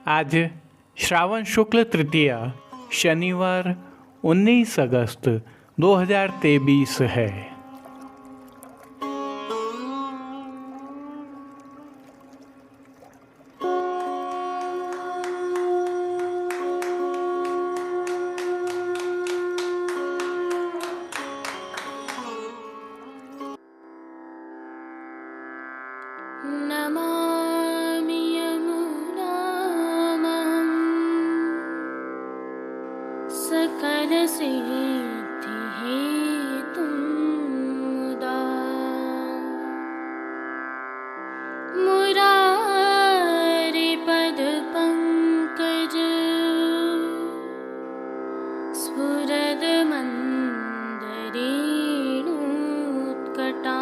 आज श्रावण शुक्ल तृतीया शनिवार 19 अगस्त 2023 है। नमामि यमुनामहं सकलसिद्धिहेतुं मुदा मुरारिपदपङ्कज स्फुरदमन्दरेणुत्कटा।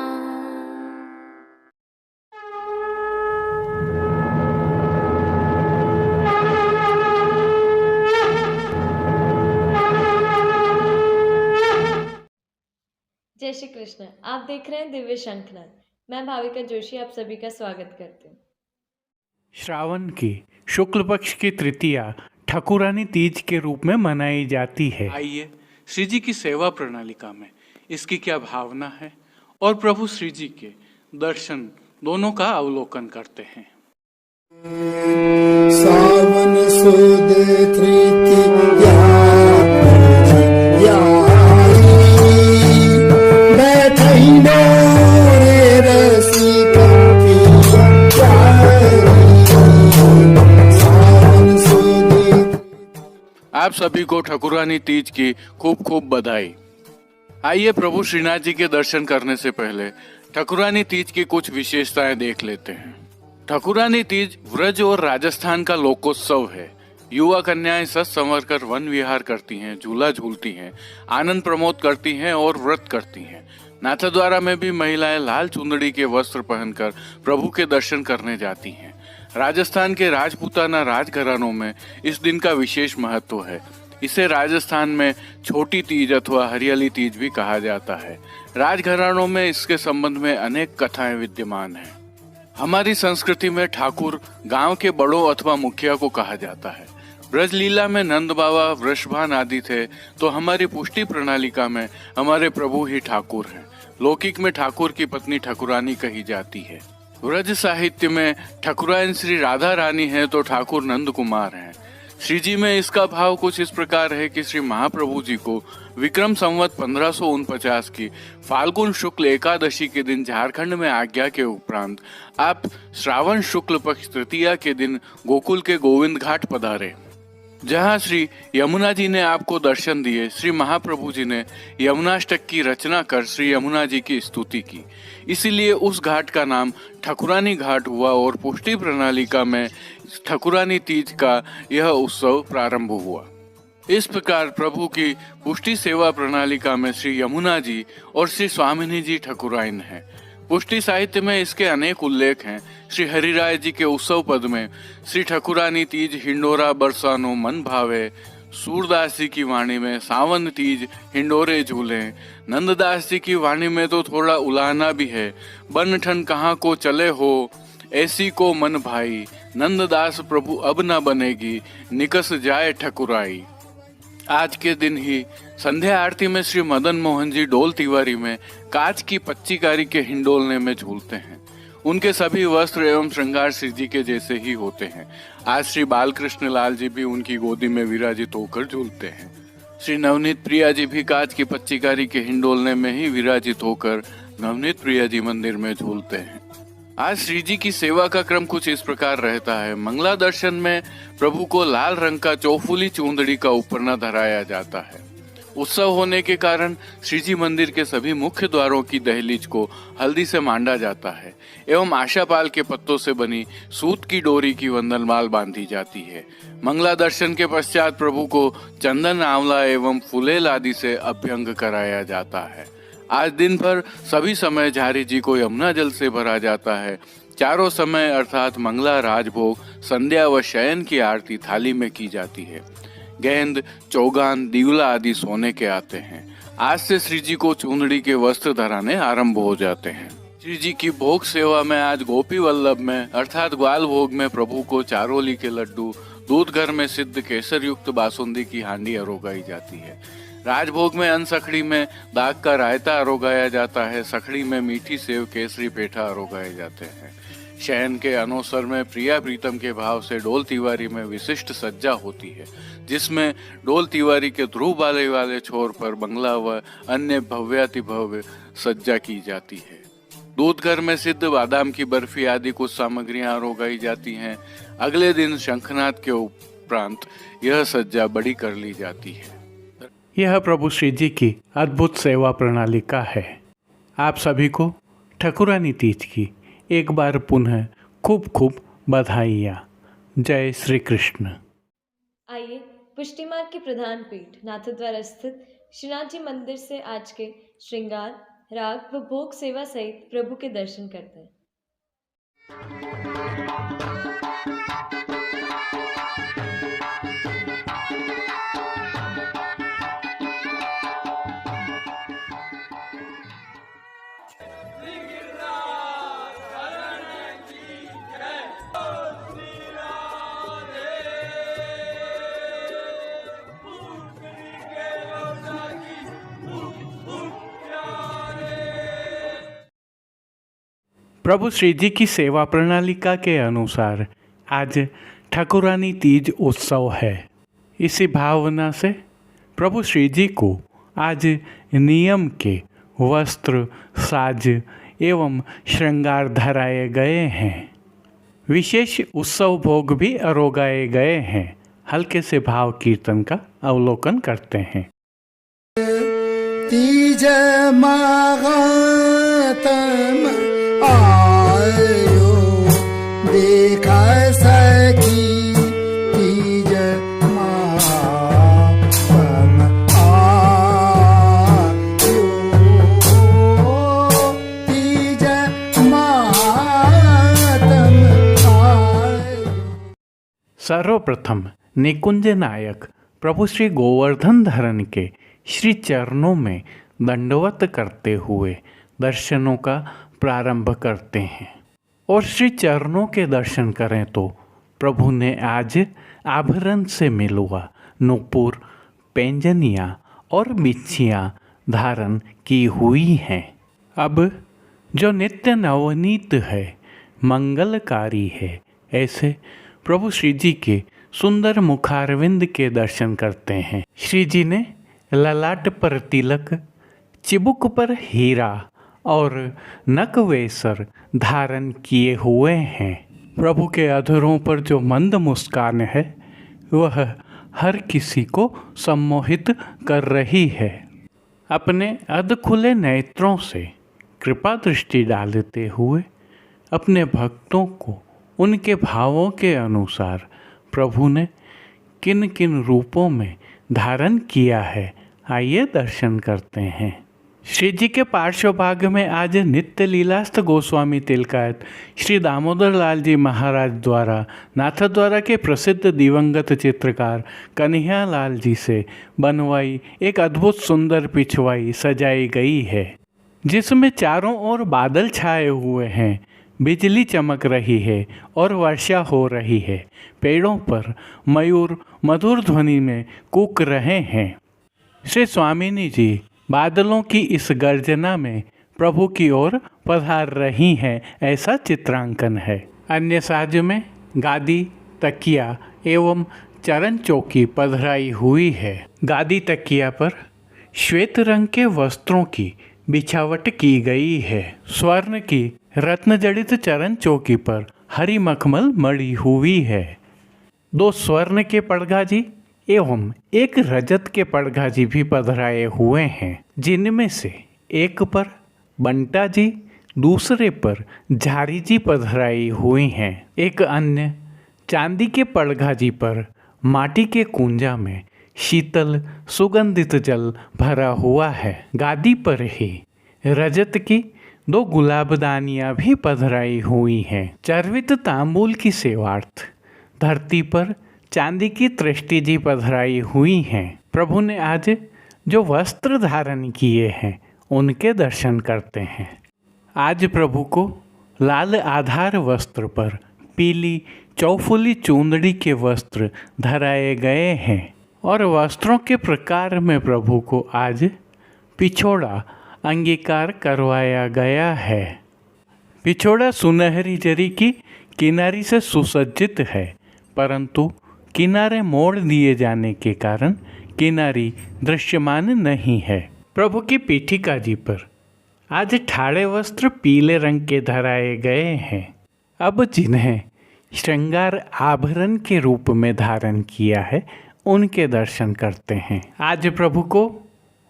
जय श्री कृष्ण। आप देख रहे हैं दिव्य शंखनाद। मैं भाविका जोशी आप सभी का स्वागत करती हूँ। श्रावण की शुक्ल पक्ष की तृतीया ठाकुरानी तीज के रूप में मनाई जाती है। आइए श्री जी की सेवा प्रणालिका में इसकी क्या भावना है और प्रभु श्री जी के दर्शन दोनों का अवलोकन करते हैं। सावन सुद तृतीया आप सभी को ठाकुरानी तीज की खूब खूब बधाई। आइए प्रभु श्रीनाथ जी के दर्शन करने से पहले ठाकुरानी तीज की कुछ विशेषताएं देख लेते हैं। ठाकुरानी तीज व्रज और राजस्थान का लोकोत्सव है। युवा कन्याएं सज संवर कर वन विहार करती हैं, झूला झूलती हैं, आनंद प्रमोद करती हैं और व्रत करती हैं। नाथद्वारा में भी महिलाएं लाल चुंदड़ी के वस्त्र पहनकर प्रभु के दर्शन करने जाती हैं। राजस्थान के राजपूताना राजघरानों में इस दिन का विशेष महत्व है। इसे राजस्थान में छोटी तीज अथवा हरियाली तीज भी कहा जाता है। राजघरानों में इसके संबंध में अनेक कथाएं विद्यमान हैं। हमारी संस्कृति में ठाकुर गांव के बड़ों अथवा मुखिया को कहा जाता है। ब्रजलीला में नंद बाबा वृषभान आदि थे, तो हमारी पुष्टि प्रणालिका में हमारे प्रभु ही ठाकुर हैं। लौकिक में ठाकुर की पत्नी ठाकुरानी कही जाती है। व्रज साहित्य में ठाकुराइन श्री राधा रानी है तो ठाकुर नंद कुमार हैं। श्री जी में इसका भाव कुछ इस प्रकार है कि श्री महाप्रभु जी को विक्रम संवत 1549 की फाल्गुन शुक्ल एकादशी के दिन झारखंड में आज्ञा के उपरांत आप श्रावण शुक्ल पक्ष तृतीया के दिन गोकुल के गोविंद घाट पधारे, जहां श्री यमुना जी ने आपको दर्शन दिए। श्री महाप्रभु जी ने यमुनाष्टक की रचना कर श्री यमुना जी की स्तुति की, इसीलिए उस घाट का नाम ठाकुरानी घाट हुआ और पुष्टि प्रणालिका में ठाकुरानी तीज का यह उत्सव प्रारंभ हुआ। इस प्रकार प्रभु की पुष्टि सेवा प्रणालिका में श्री यमुना जी और श्री स्वामिनी जी ठाकुराइन है। पुष्टि साहित्य में इसके अनेक उल्लेख हैं। श्री हरिराय जी के उत्सव पद में श्री ठाकुरानी तीज हिंडोरा बरसानो मन भावे, सूरदास जी की वाणी में सावन तीज हिंडोरे झूले, नंददास जी की वाणी में तो थोड़ा उलाहना भी है। बन ठन कहाँ को चले हो ऐसी को मन भाई, नंददास प्रभु अब न बनेगी निकस जाए ठकुराई। आज के दिन ही संध्या आरती में श्री मदन मोहन जी डोल तिवारी में कांच की पच्चीकारी के हिंडोलने में झूलते हैं। उनके सभी वस्त्र एवं श्रृंगार श्री जी के जैसे ही होते हैं। आज श्री बालकृष्ण लाल जी भी उनकी गोदी में विराजित होकर झूलते हैं। श्री नवनीत प्रिया जी भी कांच की पच्चीकारी के हिंडोलने में ही विराजित होकर नवनीत प्रिया जी मंदिर में झूलते हैं। आज श्री जी की सेवा का क्रम कुछ इस प्रकार रहता है। मंगला दर्शन में प्रभु को लाल रंग का चौफुली चूंदड़ी का उपरना धराया जाता है। उत्सव होने के कारण श्री जी मंदिर के सभी मुख्य द्वारों की दहलीज को हल्दी से मांडा जाता है एवं आशापाल के पत्तों से बनी सूत की डोरी की वंदनमाल बांधी जाती है। मंगला दर्शन के पश्चात प्रभु को चंदन, आंवला एवं फुलेल आदि से अभ्यंग कराया जाता है। आज दिन भर सभी समय झारी जी को यमुना जल से भरा जाता है। चारों समय अर्थात मंगला, राजभोग, संध्या व शयन की आरती थाली में की जाती है। गेंद, चौगान, दीवला आदि सोने के आते हैं। आज से श्री जी को चूंदड़ी के वस्त्र धराने आरंभ हो जाते हैं। श्री जी की भोग सेवा में आज गोपी वल्लभ में अर्थात ग्वाल भोग में प्रभु को चारोली के लड्डू, दूध घर में सिद्ध केसर युक्त बासुंदी की हांडी अरोगाई जाती है। राजभोग में अन्न सखड़ी में दाग का रायता अरोगाया जाता है। सखड़ी में मीठी सेव केसरी पेठा अरोगाए जाते हैं। शयन के अनोसर में प्रिया प्रीतम के भाव से डोल तिवारी में विशिष्ट सज्जा होती है, जिसमें डोल तिवारी के ध्रुव बाले वाले छोर पर बंगला व अन्य भव्यातिभव्य सज्जा की जाती है। दूध घर में सिद्ध बादाम की बर्फी आदि कुछ सामग्रियां अरोगाई जाती हैं। अगले दिन शंखनाद के उपरांत यह सज्जा बड़ी कर ली जाती है। यह प्रभु श्री जी की अद्भुत सेवा प्रणाली का है। आप सभी को ठकुरानी तीज की एक बार पुनः खूब खूब बधाइयाँ। जय श्री कृष्ण। आइए पुष्टि मार्ग के प्रधान पीठ नाथद्वारा स्थित श्रीनाथ जी मंदिर से आज के श्रृंगार, राग व भोग सेवा सहित प्रभु के दर्शन करते हैं। प्रभु श्री जी की सेवा प्रणालिका के अनुसार आज ठकुरानी तीज उत्सव है। इसी भावना से प्रभु श्री जी को आज नियम के वस्त्र, साज एवं श्रृंगार धराए गए हैं। विशेष उत्सव भोग भी अरोगाए गए हैं। हल्के से भाव कीर्तन का अवलोकन करते हैं। तीज महात्म आयो देखा सखी तीज महात्म आयो तीज महात्म आयो। सर्वप्रथम निकुंज नायक प्रभु श्री गोवर्धन धरन के श्री चरणों में दंडवत करते हुए दर्शनों का प्रारंभ करते हैं। और श्री चरणों के दर्शन करें तो प्रभु ने आज आभरण से मिलुआ नूपुर, पैंजनियाँ और बिच्छियाँ धारण की हुई हैं। अब जो नित्य नवनीत है, मंगलकारी है, ऐसे प्रभु श्री जी के सुंदर मुखारविंद के दर्शन करते हैं। श्री जी ने ललाट पर तिलक, चिबुक पर हीरा और नकवेसर धारण किए हुए हैं। प्रभु के अधरों पर जो मंद मुस्कान है वह हर किसी को सम्मोहित कर रही है। अपने अध खुले नेत्रों से कृपा दृष्टि डालते हुए अपने भक्तों को उनके भावों के अनुसार प्रभु ने किन किन रूपों में धारण किया है, आइए दर्शन करते हैं। श्री जी के पार्श्व भाग में आज नित्य लीलास्थ गोस्वामी तिलकायत श्री दामोदर लाल जी महाराज द्वारा नाथद्वारा के प्रसिद्ध दिवंगत चित्रकार कन्हैया लाल जी से बनवाई एक अद्भुत सुंदर पिछवाई सजाई गई है, जिसमें चारों ओर बादल छाए हुए हैं, बिजली चमक रही है और वर्षा हो रही है। पेड़ों पर मयूर मधुर ध्वनि में कूक रहे हैं। श्री स्वामिनी जी बादलों की इस गर्जना में प्रभु की ओर पधार रही हैं, ऐसा चित्रांकन है। अन्य साज में गादी, तकिया एवं चरण चौकी पधराई हुई है। गादी तकिया पर श्वेत रंग के वस्त्रों की बिछावट की गई है। स्वर्ण की रत्न जड़ित चरण चौकी पर हरी मखमल मड़ी हुई है। 2 स्वर्ण के पड़गाजी एवं एक रजत के पड़गाजी भी पधराए हुए हैं, जिनमें से एक पर बंटा जी, दूसरे पर झारी जी पधराई हुई हैं। एक अन्य चांदी के पड़गाजी पर माटी के कुंजा में शीतल सुगंधित जल भरा हुआ है। गादी पर ही रजत की 2 गुलाबदानियाँ भी पधराई हुई हैं। चर्वित तांबूल की सेवार्थ धरती पर चांदी की तृष्टि जी पधराई हुई हैं। प्रभु ने आज जो वस्त्र धारण किए हैं उनके दर्शन करते हैं। आज प्रभु को लाल आधार वस्त्र पर पीली चौफुली चूंदड़ी के वस्त्र धराए गए हैं और वस्त्रों के प्रकार में प्रभु को आज पिछोड़ा अंगीकार करवाया गया है। पिछोड़ा सुनहरी जरी की किनारी से सुसज्जित है, परंतु किनारे मोड़ दिए जाने के कारण किनारी दृश्यमान नहीं है। प्रभु की पीठिका जी पर आज ठाड़े वस्त्र पीले रंग के धराए गए हैं। अब जिन्हें श्रृंगार आभरण के रूप में धारण किया है उनके दर्शन करते हैं। आज प्रभु को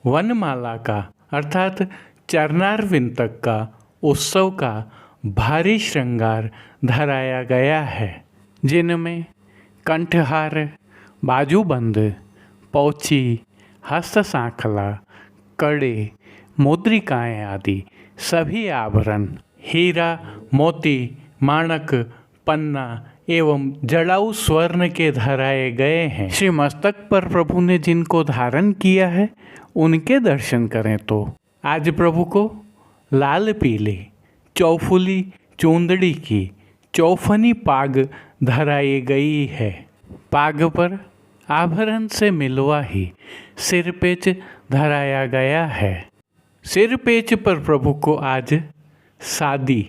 वनमाला का अर्थात चरणारविंद तक का उत्सव का भारी श्रृंगार धराया गया है, जिनमें कंठहार, बाजूबंद, पौची, हस्त सांखला, कड़े, मुद्रिकाएं आदि सभी आभरण हीरा, मोती, माणक, पन्ना एवं जड़ाऊ स्वर्ण के धराए गए हैं। श्री मस्तक पर प्रभु ने जिनको धारण किया है उनके दर्शन करें तो आज प्रभु को लाल पीले चौफुली चूंदड़ी की चौफनी पाग धराई गई है। पाग पर आभरण से मिलवा ही सिरपेच धराया गया है। सिरपेच पर प्रभु को आज सादी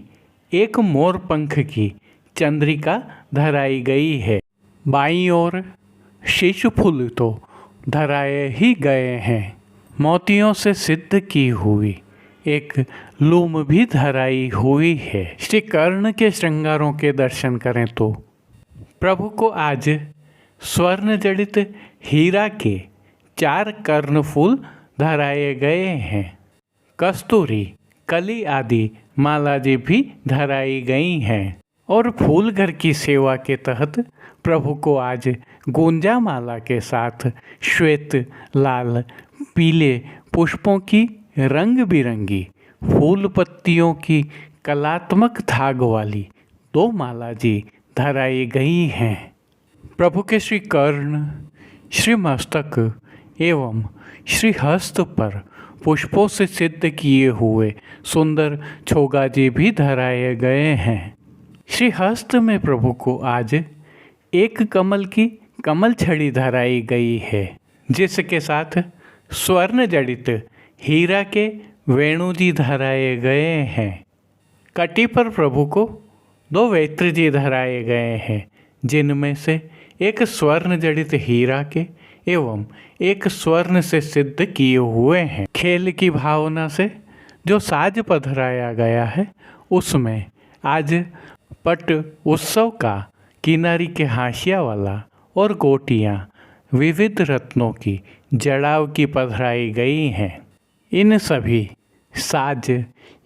एक मोर पंख की चंद्रिका धराई गई है। बाईं ओर शीश फूल तो धराए ही गए हैं। मोतियों से सिद्ध की हुई एक लूम भी धराई हुई है। श्री कर्ण के श्रृंगारों के दर्शन करें तो प्रभु को आज स्वर्ण जड़ित हीरा के 4 कर्णफूल धराए गए हैं। कस्तूरी, कली आदि मालाजी भी धराई गई हैं और फूल घर की सेवा के तहत प्रभु को आज गुंजा माला के साथ श्वेत, लाल, पीले पुष्पों की रंग बिरंगी फूल पत्तियों की कलात्मक धाग वाली 2 माला जी धराई गई हैं। प्रभु के श्री कर्ण, श्री मस्तक एवं श्री हस्त पर पुष्पों से सिद्ध किए हुए सुंदर छोगाजी भी धराए गए हैं। श्री हस्त में प्रभु को आज एक कमल की कमल छड़ी धराई गई है, जिसके साथ स्वर्ण जड़ित हीरा के वेणुजी धराए गए हैं। कटी पर प्रभु को 2 वेत्रजी धराए गए हैं, जिनमें से एक स्वर्ण जड़ित हीरा के एवं एक स्वर्ण से सिद्ध किए हुए हैं। खेल की भावना से जो साज पधराया गया है उसमें आज पट उत्सव का किनारी के हाशिया वाला और गोटियाँ विविध रत्नों की जड़ाव की पधराई गई हैं। इन सभी साज,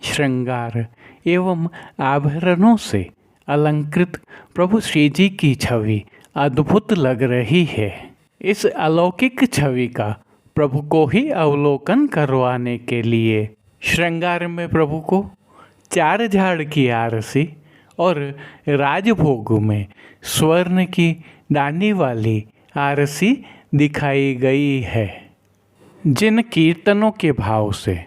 श्रृंगार एवं आभरणों से अलंकृत प्रभु श्री जी की छवि अद्भुत लग रही है। इस अलौकिक छवि का प्रभु को ही अवलोकन करवाने के लिए श्रृंगार में प्रभु को 4 झाड़ की आरसी और राजभोग में स्वर्ण की डानी वाली आरसी दिखाई गई है। जिन कीर्तनों के भाव से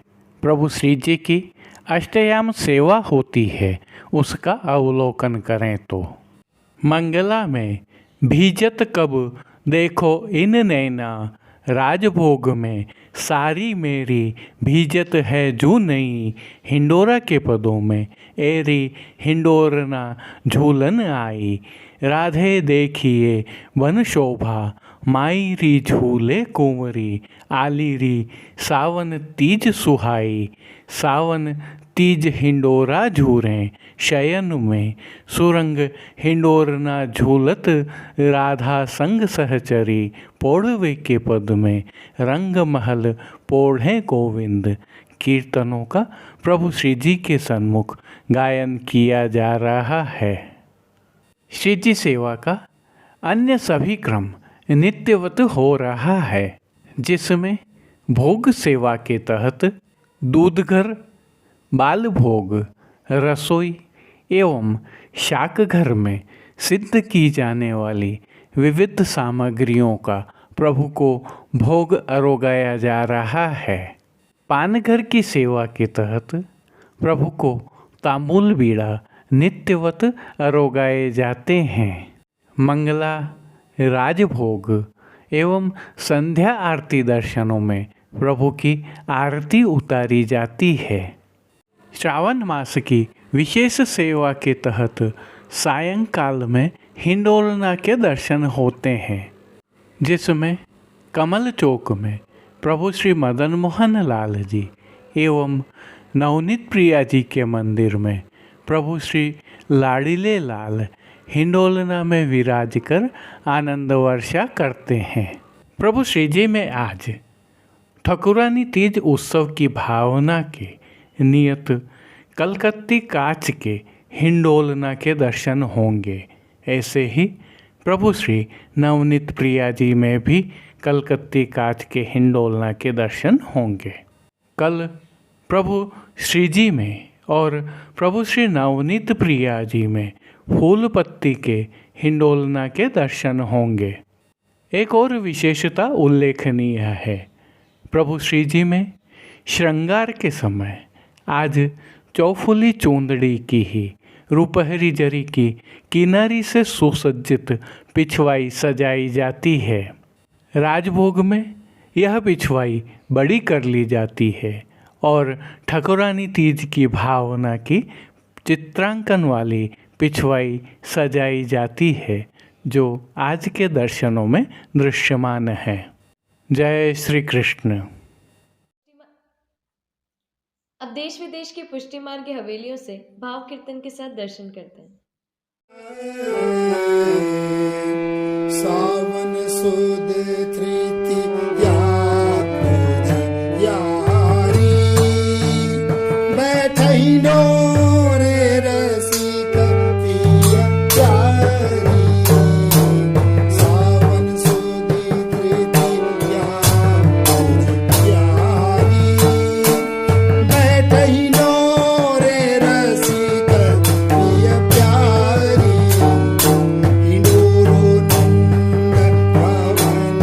प्रभु श्री जी की अष्टयाम सेवा होती है उसका अवलोकन करें तो मंगला में भीजत कब देखो इन नैना, राजभोग में सारी मेरी भीजत है जू नई, हिंडोरा के पदों में एरी हिंडोरना झूलन आई, राधे देखिए वन शोभा माई री झूले कुंवरी, आली री सावन तीज सुहाई, सावन तीज हिंडोरा झूरें शयन में, सुरंग हिंडोरना झूलत राधा संग सहचरी, पोढ़वे के पद में रंग महल पोढ़े गोविंद। कीर्तनों का प्रभु श्री जी के सन्मुख गायन किया जा रहा है। श्री जी सेवा का अन्य सभी क्रम नित्यवत हो रहा है, जिसमें भोग सेवा के तहत दूध घर, बाल भोग, रसोई एवं शाक घर में सिद्ध की जाने वाली विविध सामग्रियों का प्रभु को भोग अरोगाया जा रहा है। पानघर की सेवा के तहत प्रभु को तांबूल बीड़ा नित्यवत अरोगाए जाते हैं। मंगला, राजभोग एवं संध्या आरती दर्शनों में प्रभु की आरती उतारी जाती है। श्रावण मास की विशेष सेवा के तहत सायंकाल में हिंडोलना के दर्शन होते हैं, जिसमें कमल चौक में प्रभु श्री मदन मोहन लाल जी एवं नवनीत प्रिया जी के मंदिर में प्रभु श्री लाडीले लाल हिंडोलना में विराज कर आनंद वर्षा करते हैं। प्रभु श्री जी में आज ठकुरानी तीज उत्सव की भावना के नियत कलकत्ती काच के हिंडोलना के दर्शन होंगे। ऐसे ही प्रभु श्री नवनीत प्रिया जी में भी कलकत्ती काच के हिंडोलना के दर्शन होंगे। कल प्रभु श्री जी में और प्रभु श्री नवनीत प्रिया जी में फूल पत्ती के हिंडोलना के दर्शन होंगे। एक और विशेषता उल्लेखनीय है। प्रभु श्री जी में श्रृंगार के समय आज चौफुली चूंदड़ी की ही रुपहरी जरी की किनारी से सुसज्जित पिछवाई सजाई जाती है। राजभोग में यह पिछवाई बड़ी कर ली जाती है और ठकुरानी तीज की भावना की चित्रांकन वाली पिछवाई सजाई जाती है, जो आज के दर्शनों में दृश्यमान है। जय श्री कृष्ण। अब देश विदेश की पुष्टि मार्ग की हवेलियों से भाव कीर्तन के साथ दर्शन करते हैं। सावन सुद तृतीया यारी बैठैनो रे रसिक पिया प्यारी। सावन सुद तृतीया यारी बैठैनो रे रसिक पिया प्यारी। हिंडोरो नंद भवन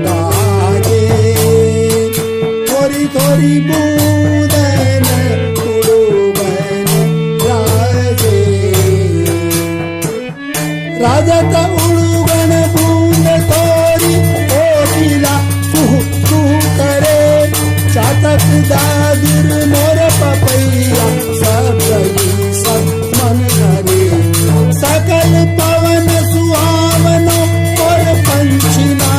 लागे थोड़ी थोड़ी बूंदन तुडुबन राजे राजत उडुगण बूंद थोड़ी ओटिला कुहू कुहू करे चातक दादुर मोर पपैया सब गई सब मन करे सकल पवन सुहावनो और पंछी ना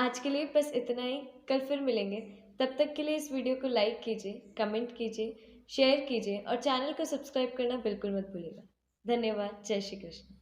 आज के लिए बस इतना ही। कल फिर मिलेंगे। तब तक के लिए इस वीडियो को लाइक कीजिए, कमेंट कीजिए, शेयर कीजिए और चैनल को सब्सक्राइब करना बिल्कुल मत भूलिएगा। धन्यवाद। जय श्री कृष्ण।